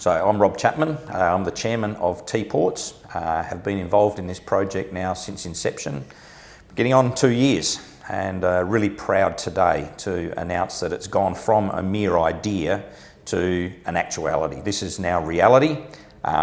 So I'm Rob Chapman, I'm the chairman of T-Ports, have been involved in this project now since inception, getting on 2 years, and really proud today to announce that it's gone from a mere idea to an actuality. This is now reality.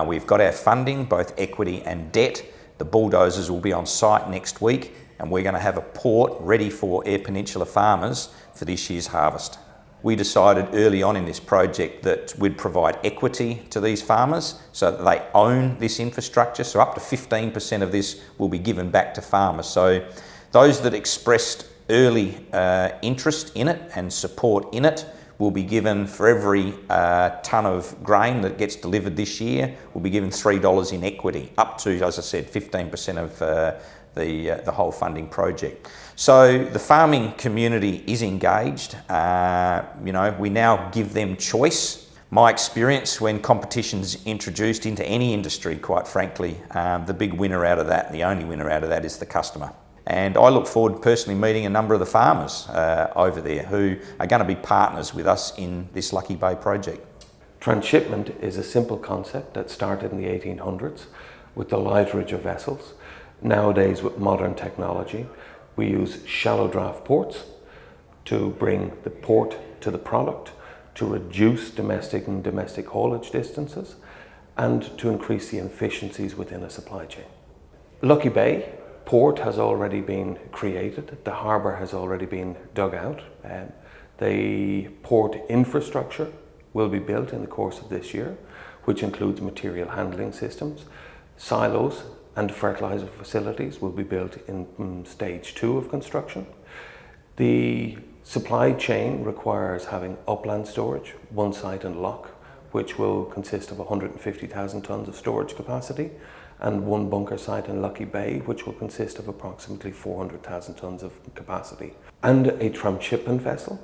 We've got our funding, both equity and debt. The bulldozers will be on site next week, and we're going to have a port ready for Eyre Peninsula farmers for this year's harvest. We decided early on in this project that we'd provide equity to these farmers so that they own this infrastructure. So up to 15% of this will be given back to farmers. So those that expressed early interest in it and support in it will be given, for every tonne of grain that gets delivered this year, will be given $3 in equity, up to, as I said, 15% of the whole funding project. So the farming community is engaged. We now give them choice. My experience when competition's introduced into any industry, quite frankly, the big winner out of that, the only winner out of that, is the customer. And I look forward to personally meeting a number of the farmers over there who are going to be partners with us in this Lucky Bay project. Transshipment is a simple concept that started in the 1800s with the lighterage of vessels. Nowadays, with modern technology, we use shallow draft ports to bring the port to the product, to reduce domestic haulage distances, and to increase the efficiencies within a supply chain. Lucky Bay port has already been created, the harbour has already been dug out, the port infrastructure will be built in the course of this year, which includes material handling systems, silos, and fertiliser facilities will be built in stage 2 of construction. The supply chain requires having upland storage, one site in Loch, which will consist of 150,000 tonnes of storage capacity, and one bunker site in Lucky Bay, which will consist of approximately 400,000 tonnes of capacity. And a transshipment vessel,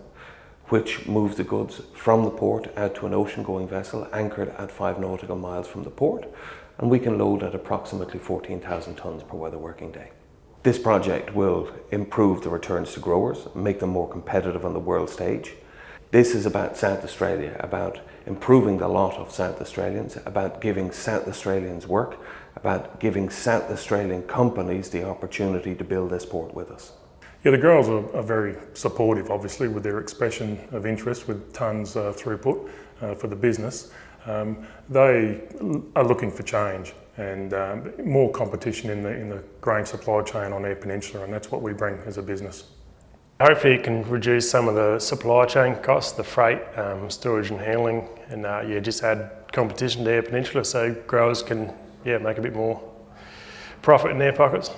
which moves the goods from the port out to an ocean-going vessel anchored at 5 nautical miles from the port, and we can load at approximately 14,000 tonnes per weather working day. This project will improve the returns to growers, make them more competitive on the world stage. This is about South Australia, about improving the lot of South Australians, about giving South Australians work, about giving South Australian companies the opportunity to build this port with us. Yeah, the girls are very supportive, obviously, with their expression of interest with tonnes throughput for the business. They are looking for change and more competition in the grain supply chain on Eyre Peninsula, and that's what we bring as a business. Hopefully it can reduce some of the supply chain costs, the freight, storage and handling, and just add competition to Eyre Peninsula so growers can make a bit more profit in their pockets.